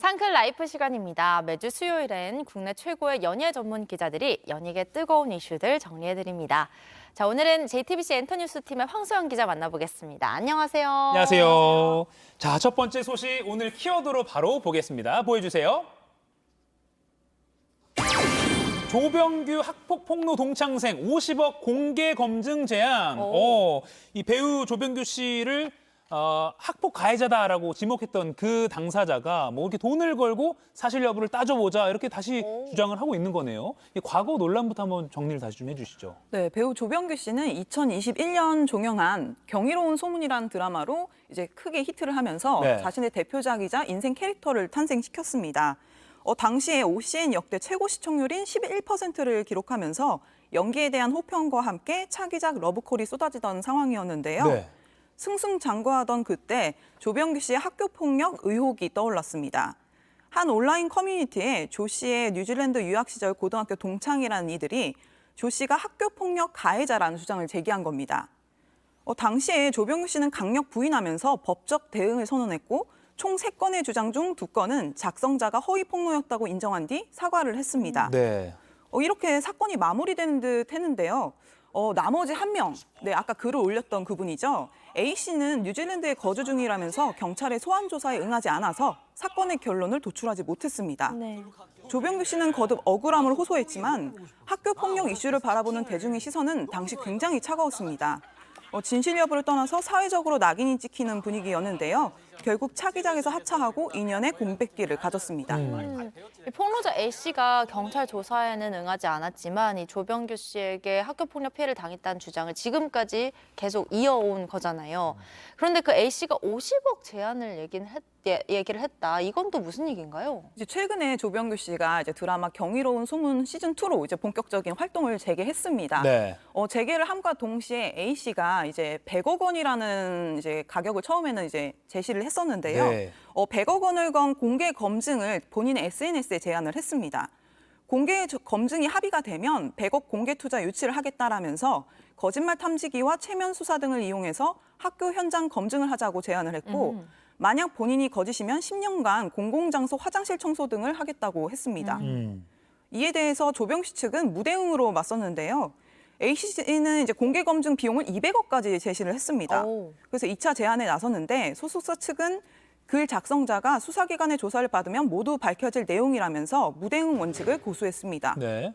상클 라이프 시간입니다. 매주 수요일엔 국내 최고의 연예 전문 기자들이 연예계 뜨거운 이슈들 정리해드립니다. 자, 오늘은 JTBC 엔터뉴스 팀의 황소영 기자 만나보겠습니다. 안녕하세요. 안녕하세요. 자, 첫 번째 소식 오늘 키워드로 바로 보겠습니다. 보여주세요. 조병규 학폭 폭로 동창생 50억 공개 검증 제안. 이 배우 조병규 씨를 학폭 가해자다라고 지목했던 그 당사자가 뭐 이렇게 돈을 걸고 사실 여부를 따져보자 이렇게 다시 주장을 하고 있는 거네요. 이 과거 논란부터 한번 정리를 다시 좀 해주시죠. 네, 배우 조병규 씨는 2021년 종영한 경이로운 소문이라는 드라마로 이제 크게 히트를 하면서 네. 자신의 대표작이자 인생 캐릭터를 탄생시켰습니다. 당시에 OCN 역대 최고 시청률인 11%를 기록하면서 연기에 대한 호평과 함께 차기작 러브콜이 쏟아지던 상황이었는데요. 네. 승승장구하던 그때 조병규 씨의 학교폭력 의혹이 떠올랐습니다. 한 온라인 커뮤니티에 조 씨의 뉴질랜드 유학 시절 고등학교 동창이라는 이들이 조 씨가 학교폭력 가해자라는 주장을 제기한 겁니다. 당시에 조병규 씨는 강력 부인하면서 법적 대응을 선언했고 총 3건의 주장 중 2건은 작성자가 허위 폭로였다고 인정한 뒤 사과를 했습니다. 네. 이렇게 사건이 마무리되는 듯 했는데요. 나머지 한 명, 아까 글을 올렸던 그분이죠. A씨는 뉴질랜드에 거주 중이라면서 경찰의 소환 조사에 응하지 않아서 사건의 결론을 도출하지 못했습니다. 네. 조병규 씨는 거듭 억울함을 호소했지만 학교 폭력 이슈를 바라보는 대중의 시선은 당시 굉장히 차가웠습니다. 진실 여부를 떠나서 사회적으로 낙인이 찍히는 분위기였는데요. 결국 차기작에서 하차하고 2년의 공백기를 가졌습니다. 이 폭로자 A씨가 경찰 조사에는 응하지 않았지만 이 조병규 씨에게 학교폭력 피해를 당했다는 주장을 지금까지 계속 이어온 거잖아요. 그런데 그 A씨가 50억 제안을 얘기를 했다. 이건 또 무슨 얘기인가요? 이제 최근에 조병규 씨가 이제 드라마 경이로운 소문 시즌 2로 이제 본격적인 활동을 재개했습니다. 네. 재개를 함과 동시에 A 씨가 이제 100억 원이라는 이제 가격을 처음에는 이제 제시를 했었는데요. 네. 100억 원을 건 공개 검증을 본인의 SNS에 제안을 했습니다. 공개 검증이 합의가 되면 100억 공개 투자 유치를 하겠다라면서 거짓말 탐지기와 체면 수사 등을 이용해서 학교 현장 검증을 하자고 제안을 했고 만약 본인이 거짓이면 10년간 공공장소 화장실 청소 등을 하겠다고 했습니다. 이에 대해서 조병규 씨 측은 무대응으로 맞섰는데요. A씨는 이제 공개 검증 비용을 200억까지 제시를 했습니다. 그래서 2차 제안에 나섰는데 소속사 측은 글 작성자가 수사기관의 조사를 받으면 모두 밝혀질 내용이라면서 무대응 원칙을 고수했습니다. 네.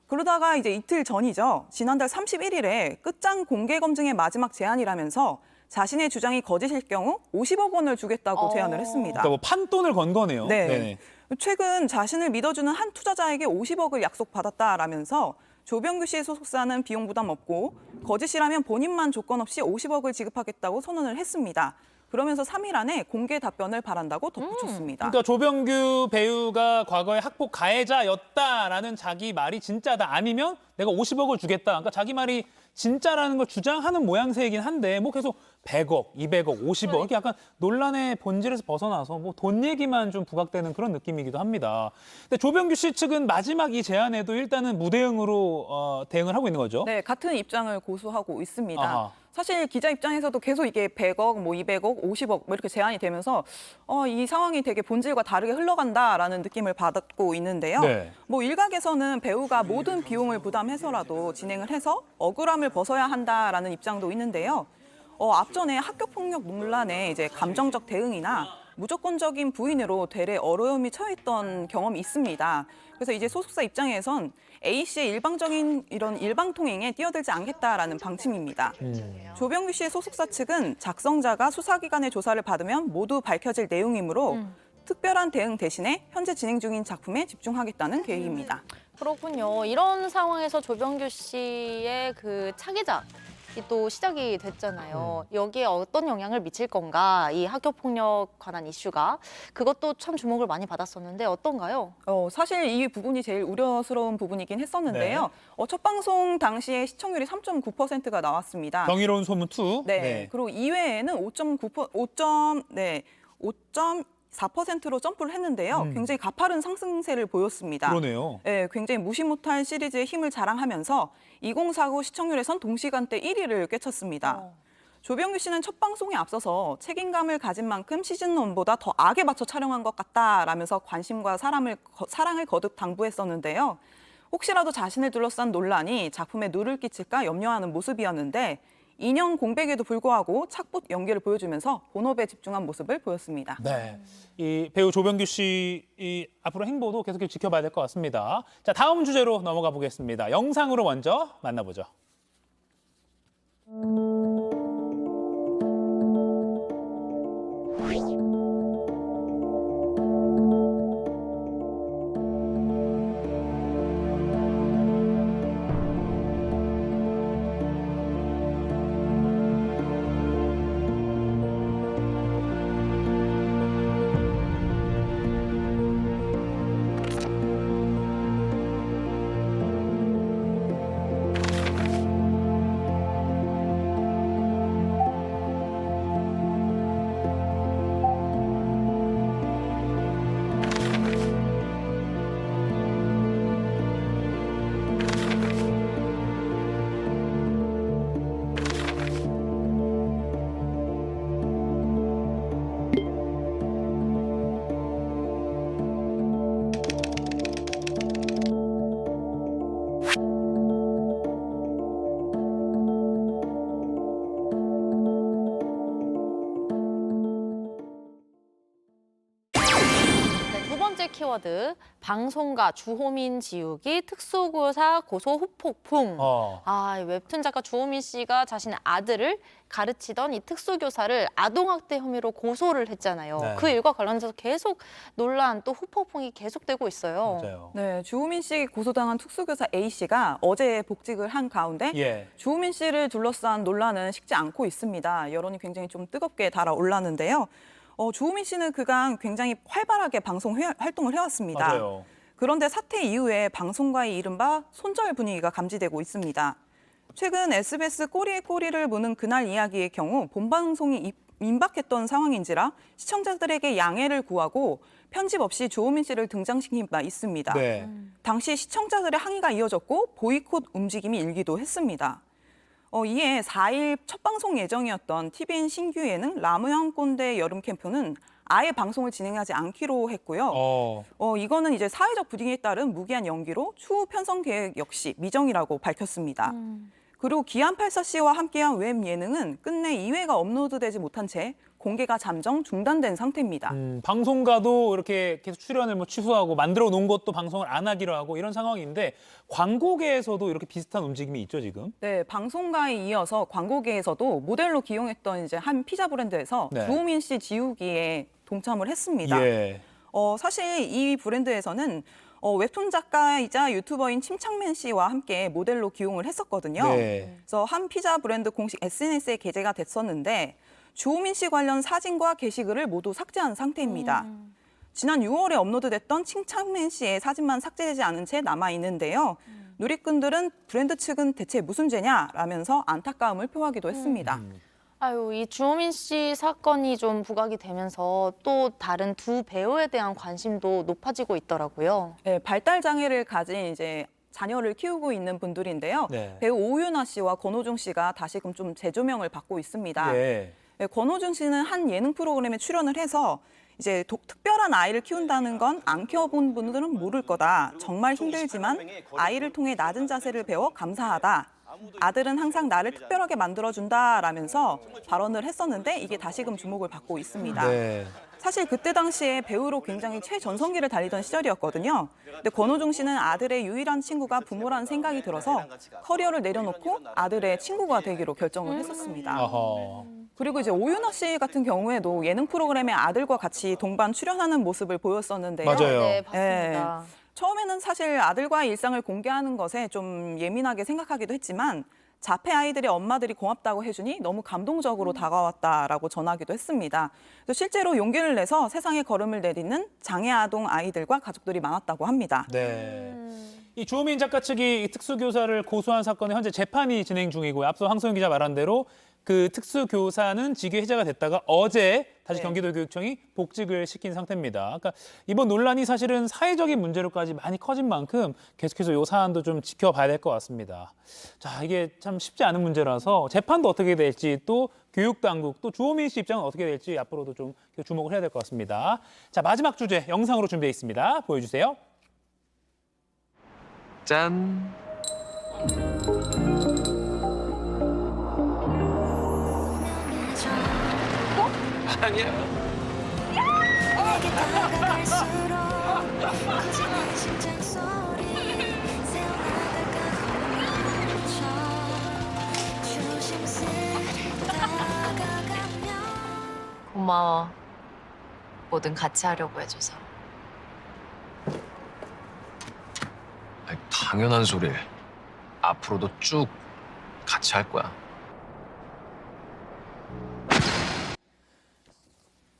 그러다가 이제 이틀 전이죠. 지난달 31일에 끝장 공개 검증의 마지막 제안이라면서 자신의 주장이 거짓일 경우 50억 원을 주겠다고 제안을 했습니다. 그러니까 뭐 판돈을 건 거네요. 네. 네네. 최근 자신을 믿어주는 한 투자자에게 50억을 약속받았다라면서 조병규 씨의 소속사는 비용 부담 없고 거짓이라면 본인만 조건 없이 50억을 지급하겠다고 선언을 했습니다. 그러면서 3일 안에 공개 답변을 바란다고 덧붙였습니다. 그러니까 조병규 배우가 과거에 학폭 가해자였다라는 자기 말이 진짜다 아니면 내가 50억을 주겠다. 그러니까 자기 말이 진짜라는 걸 주장하는 모양새이긴 한데 뭐 계속 100억, 200억, 50억 이렇게 약간 논란의 본질에서 벗어나서 뭐 돈 얘기만 좀 부각되는 그런 느낌이기도 합니다. 근데 조병규 씨 측은 마지막 이 제안에도 일단은 무대응으로 대응을 하고 있는 거죠? 네, 같은 입장을 고수하고 있습니다. 아하. 사실 기자 입장에서도 계속 이게 100억, 뭐 200억, 50억 뭐 이렇게 제안이 되면서 이 상황이 되게 본질과 다르게 흘러간다라는 느낌을 받고 있는데요. 네. 뭐 일각에서는 배우가 모든 비용을 부담해서라도 진행을 해서 억울함을 벗어야 한다라는 입장도 있는데요. 앞전에 학교폭력 논란에 이제 감정적 대응이나 무조건적인 부인으로 되레 어려움이 처했던 경험이 있습니다. 그래서 이제 소속사 입장에선 A씨의 일방적인 이런 일방통행에 뛰어들지 않겠다라는 방침입니다. 조병규 씨의 소속사 측은 작성자가 수사기관의 조사를 받으면 모두 밝혀질 내용이므로 특별한 대응 대신에 현재 진행 중인 작품에 집중하겠다는 계획입니다. 그렇군요. 이런 상황에서 조병규 씨의 그 차기작이 또 시작이 됐잖아요. 여기에 어떤 영향을 미칠 건가? 이 학교폭력 관한 이슈가. 그것도 참 주목을 많이 받았었는데 어떤가요? 사실 이 부분이 제일 우려스러운 부분이긴 했었는데요. 첫 방송 당시에 시청률이 3.9%가 나왔습니다. 경이로운 소문 2. 네. 그리고 이외에는 4%로 점프를 했는데요. 굉장히 가파른 상승세를 보였습니다. 그러네요. 네, 굉장히 무시 못할 시리즈의 힘을 자랑하면서 2049 시청률에선 동시간대 1위를 꿰찼습니다. 조병규 씨는 첫 방송에 앞서서 책임감을 가진 만큼 시즌1보다 더 악에 맞춰 촬영한 것 같다라면서 관심과 사랑을 거듭 당부했었는데요. 혹시라도 자신을 둘러싼 논란이 작품에 누를 끼칠까 염려하는 모습이었는데 2년 공백에도 불구하고 착붙 연기를 보여주면서 본업에 집중한 모습을 보였습니다. 네, 이 배우 조병규 씨 이 앞으로 행보도 계속 지켜봐야 될 것 같습니다. 자, 다음 주제로 넘어가 보겠습니다. 영상으로 먼저 만나보죠. 네, 두 번째 키워드, 방송가 주호민 지우기 특수교사 고소 후폭풍. 이 웹툰 작가 주호민 씨가 자신의 아들을 가르치던 이 특수교사를 아동학대 혐의로 고소를 했잖아요. 네. 그 일과 관련해서 계속 논란 또 후폭풍이 계속되고 있어요. 맞아요. 네, 주호민 씨 고소당한 특수교사 A 씨가 어제 복직을 한 가운데 예. 주호민 씨를 둘러싼 논란은 식지 않고 있습니다. 여론이 굉장히 좀 뜨겁게 달아올랐는데요. 주호민 씨는 그간 굉장히 활발하게 방송 활동을 해왔습니다. 맞아요. 그런데 사태 이후에 방송가의 이른바 손절 분위기가 감지되고 있습니다. 최근 SBS 꼬리에 꼬리를 무는 그날 이야기의 경우 본방송이 임박했던 상황인지라 시청자들에게 양해를 구하고 편집 없이 주호민 씨를 등장시킨 바 있습니다. 네. 당시 시청자들의 항의가 이어졌고 보이콧 움직임이 일기도 했습니다. 이에 4일 첫 방송 예정이었던 TVN 신규 예능 라무형 꼰대 여름 캠프는 아예 방송을 진행하지 않기로 했고요. 이거는 이제 사회적 분위기에 따른 무기한 연기로 추후 편성 계획 역시 미정이라고 밝혔습니다. 그리고 기안84 씨와 함께한 웹 예능은 끝내 2회가 업로드되지 못한 채 공개가 잠정 중단된 상태입니다. 방송가도 이렇게 계속 출연을 취소하고 만들어 놓은 것도 방송을 안 하기로 하고 이런 상황인데 광고계에서도 이렇게 비슷한 움직임이 있죠, 지금? 네, 방송가에 이어서 광고계에서도 모델로 기용했던 이제 한 피자 브랜드에서 네. 주호민 씨 지우기에 동참을 했습니다. 예. 사실 이 브랜드에서는 웹툰 작가이자 유튜버인 침착맨 씨와 함께 모델로 기용을 했었거든요. 네. 그래서 한 피자 브랜드 공식 SNS에 게재가 됐었는데 주호민 씨 관련 사진과 게시글을 모두 삭제한 상태입니다. 지난 6월에 업로드됐던 침착맨 씨의 사진만 삭제되지 않은 채 남아있는데요. 누리꾼들은 브랜드 측은 대체 무슨 죄냐라면서 안타까움을 표하기도 했습니다. 이 주호민 씨 사건이 좀 부각이 되면서 또 다른 두 배우에 대한 관심도 높아지고 있더라고요. 네, 발달 장애를 가진 이제 자녀를 키우고 있는 분들인데요. 네. 배우 오윤아 씨와 권호중 씨가 다시금 좀 재조명을 받고 있습니다. 예. 네, 권호중 씨는 한 예능 프로그램에 출연을 해서 이제 특별한 아이를 키운다는 건 안 키워본 분들은 모를 거다. 정말 힘들지만 아이를 통해 낮은 자세를 배워 감사하다. 아들은 항상 나를 특별하게 만들어준다라면서 발언을 했었는데 이게 다시금 주목을 받고 있습니다. 네. 사실 그때 당시에 배우로 굉장히 최전성기를 달리던 시절이었거든요. 근데 권호중 씨는 아들의 유일한 친구가 부모라는 생각이 들어서 커리어를 내려놓고 아들의 친구가 되기로 결정을 했었습니다. 어허. 그리고 이제 오윤아 씨 같은 경우에도 예능 프로그램에 아들과 같이 동반 출연하는 모습을 보였었는데요. 맞아요. 네, 봤습니다. 처음에는 사실 아들과의 일상을 공개하는 것에 좀 예민하게 생각하기도 했지만 자폐 아이들의 엄마들이 고맙다고 해주니 너무 감동적으로 다가왔다라고 전하기도 했습니다. 그래서 실제로 용기를 내서 세상에 걸음을 내딛는 장애 아동 아이들과 가족들이 많았다고 합니다. 네. 이 주호민 작가 측이 특수교사를 고소한 사건의 현재 재판이 진행 중이고요. 앞서 황소영 기자 말한 대로 그 특수교사는 직위 해제가 됐다가 어제 다시 다시 네. 경기도교육청이 복직을 시킨 상태입니다. 그러니까 이번 논란이 사실은 사회적인 문제로까지 많이 커진 만큼 계속해서 이 사안도 좀 지켜봐야 될 것 같습니다. 자, 이게 참 쉽지 않은 문제라서 재판도 어떻게 될지 또 교육당국 또 주호민 씨 입장은 어떻게 될지 앞으로도 좀 주목을 해야 될 것 같습니다. 자, 마지막 주제 영상으로 준비되어 있습니다. 보여주세요. 짠. 아니야. 내게 다가갈수록 커지는 심장 소리 새어나갈까 멈춰 조심스레 다가가면 고마워. 뭐든 같이 하려고 해줘서. 아이, 당연한 소리. 앞으로도 쭉 같이 할 거야.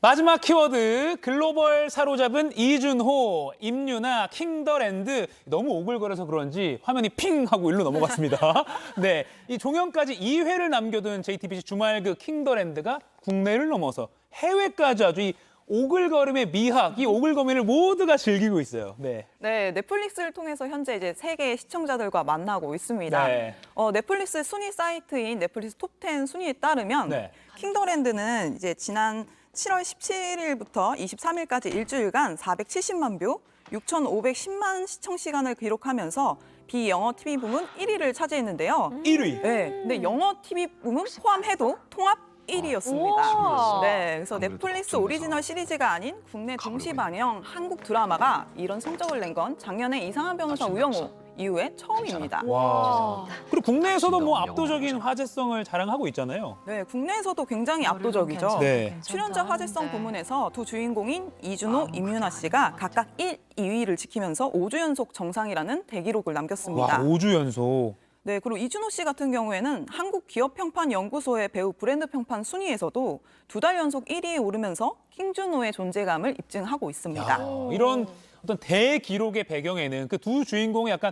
마지막 키워드 글로벌 사로잡은 이준호, 임유나, 킹더랜드 너무 오글거려서 그런지 화면이 핑 하고 일로 넘어갔습니다. 네, 이 종영까지 2회를 남겨둔 JTBC 주말극 킹더랜드가 국내를 넘어서 해외까지 아주 이 오글거림의 미학, 이 오글거림을 모두가 즐기고 있어요. 네. 네, 넷플릭스를 통해서 현재 이제 세계 시청자들과 만나고 있습니다. 네. 넷플릭스 순위 사이트인 넷플릭스 톱10 순위에 따르면 네. 킹더랜드는 이제 지난 7월 17일부터 23일까지 일주일간 470만 뷰, 6,510만 시청 시간을 기록하면서 비영어 TV 부문 1위를 차지했는데요. 1위. 네, 근데 영어 TV 부문 포함해도 통합 1위였습니다. 우와. 네, 그래서 아무래도 넷플릭스 걱정돼서. 오리지널 시리즈가 아닌 국내 동시 방영 한국 드라마가 이런 성적을 낸 건 작년에 이상한 변호사 납치는 우영우 없어. 이후에 처음입니다. 와. 그리고 국내에서도 뭐 영어 압도적인 영어. 화제성을 자랑하고 있잖아요. 네, 국내에서도 굉장히 압도적이죠. 네. 출연자 화제성 네. 부문에서 두 주인공인 이준호, 임윤아 씨가 각각 1, 2위를 지키면서 5주 연속 정상이라는 대기록을 남겼습니다. 와, 5주 연속. 네, 그리고 이준호 씨 같은 경우에는 한국 기업 평판 연구소의 배우 브랜드 평판 순위에서도 2달 연속 1위에 오르면서 킹준호의 존재감을 입증하고 있습니다. 야, 이런 어떤 대기록의 배경에는 그 두 주인공이 약간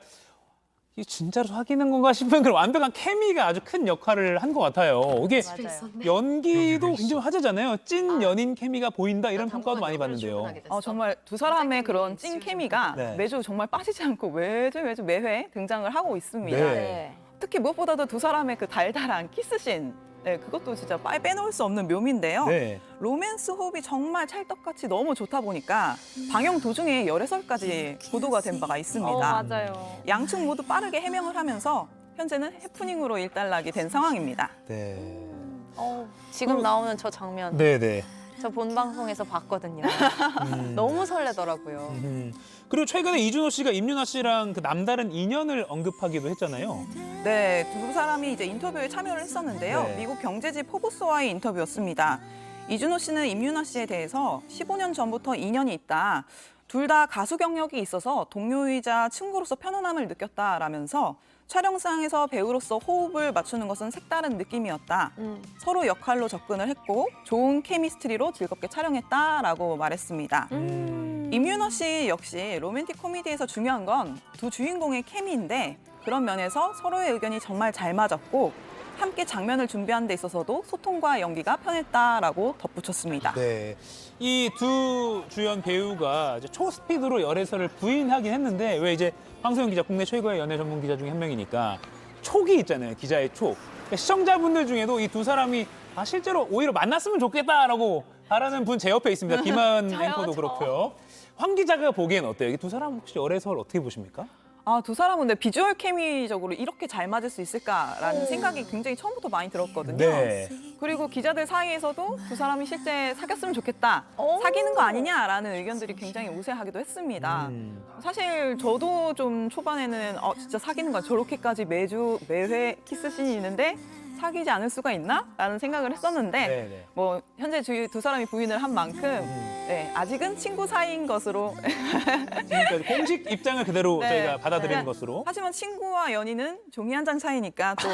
이게 진짜로 사귀는 건가 싶은 그런 완벽한 케미가 아주 큰 역할을 한 것 같아요. 이게 연기도 굉장히 화제잖아요. 찐 연인 케미가 보인다 이런 평가도 많이 받는데요. 정말 두 사람의 그런 찐 케미가 네. 매주 정말 빠지지 않고 매주 매회 등장을 하고 있습니다. 네. 특히 무엇보다도 두 사람의 그 달달한 키스씬, 네, 그것도 진짜 빼놓을 수 없는 묘미인데요. 네. 로맨스 호흡이 정말 찰떡같이 너무 좋다 보니까 방영 도중에 열애설까지 보도가 된 바가 있습니다. 맞아요. 양측 모두 빠르게 해명을 하면서 현재는 해프닝으로 일단락이 된 상황입니다. 네. 지금 나오는 저 장면 네, 네. 저 본 방송에서 봤거든요. 너무 설레더라고요. 그리고 최근에 이준호 씨가 임윤아 씨랑 그 남다른 인연을 언급하기도 했잖아요. 네, 두 사람이 이제 인터뷰에 참여를 했었는데요. 네. 미국 경제지 포브스와의 인터뷰였습니다. 이준호 씨는 임윤아 씨에 대해서 15년 전부터 인연이 있다. 둘 다 가수 경력이 있어서 동료이자 친구로서 편안함을 느꼈다라면서 촬영상에서 배우로서 호흡을 맞추는 것은 색다른 느낌이었다. 서로 역할로 접근을 했고 좋은 케미스트리로 즐겁게 촬영했다라고 말했습니다. 임윤아 씨 역시 로맨틱 코미디에서 중요한 건 두 주인공의 케미인데 그런 면에서 서로의 의견이 정말 잘 맞았고 함께 장면을 준비하는 데 있어서도 소통과 연기가 편했다라고 덧붙였습니다. 네. 이 두 주연 배우가 이제 초스피드로 열애설을 부인하긴 했는데 왜 이제 황소영 기자 국내 최고의 연애 전문 기자 중에 한 명이니까 촉이 있잖아요. 기자의 촉. 그러니까 시청자분들 중에도 이 두 사람이 실제로 오히려 만났으면 좋겠다라고 바라는 분 제 옆에 있습니다. 김하은 앵커도 그렇고요. 황 기자가 보기엔 어때요? 이 두 사람 혹시 열애설 어떻게 보십니까? 두 사람은 근데 비주얼 케미적으로 이렇게 잘 맞을 수 있을까라는 생각이 굉장히 처음부터 많이 들었거든요. 네. 그리고 기자들 사이에서도 두 사람이 실제 사귀었으면 좋겠다, 사귀는 거 아니냐라는 의견들이 굉장히 우세하기도 했습니다. 사실 저도 좀 초반에는 진짜 사귀는 거 저렇게까지 매주 매회 키스씬이 있는데 사귀지 않을 수가 있나? 라는 생각을 했었는데 네네. 뭐 현재 두 사람이 부인을 한 만큼 네, 아직은 친구 사이인 것으로 지금까지 공식 입장을 그대로 네. 저희가 받아들이는 네. 것으로. 하지만 친구와 연인은 종이 한 장 차이니까 또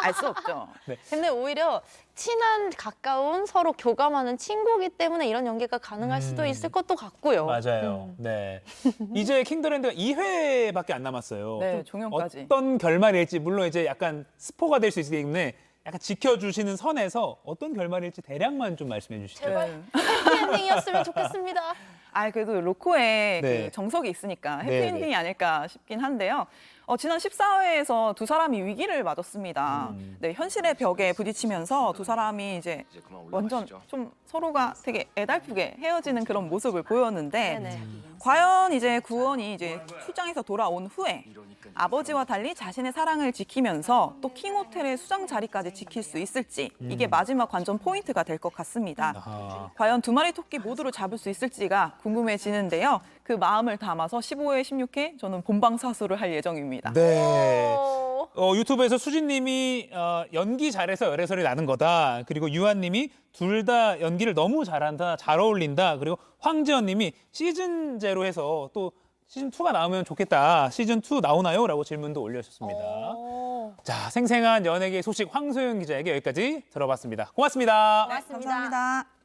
알 수 없죠. 근데 오히려 친한 가까운 서로 교감하는 친구기 때문에 이런 연기가 가능할 수도 있을 것도 같고요. 맞아요. 네. 이제 킹더랜드가 2회밖에 안 남았어요. 네, 좀 종영까지. 어떤 결말일지 물론 이제 약간 스포가 될 수 있기 때문에 약간 지켜주시는 선에서 어떤 결말일지 대략만 좀 말씀해 주시죠. 제발. 해피엔딩이었으면 좋겠습니다. 그래도 로코의 네. 그 정석이 있으니까 네, 해피엔딩이 네. 아닐까 싶긴 한데요. 지난 14회에서 두 사람이 위기를 맞았습니다. 네, 현실의 벽에 부딪히면서 두 사람이 이제 완전 좀 서로가 되게 애달프게 헤어지는 그런 모습을 보였는데 네네. 과연 이제 구원이 이제 출장에서 돌아온 후에 아버지와 달리 자신의 사랑을 지키면서 또 킹호텔의 수장 자리까지 지킬 수 있을지 이게 마지막 관전 포인트가 될 것 같습니다. 아하. 과연 두 마리 토끼 모두를 잡을 수 있을지가 궁금해지는데요. 그 마음을 담아서 15회, 16회 저는 본방사수를 할 예정입니다. 네. 어, 유튜브에서 수진님이 연기 잘해서 열애설이 나는 거다. 그리고 유한님이 둘 다 연기를 너무 잘한다, 잘 어울린다. 그리고 황지연님이 시즌 제로 해서 또 시즌 2가 나오면 좋겠다. 시즌 2 나오나요? 라고 질문도 올려주셨습니다. 어. 자, 생생한 연예계 소식 황소영 기자에게 여기까지 들어봤습니다. 고맙습니다. 고맙습니다. 감사합니다.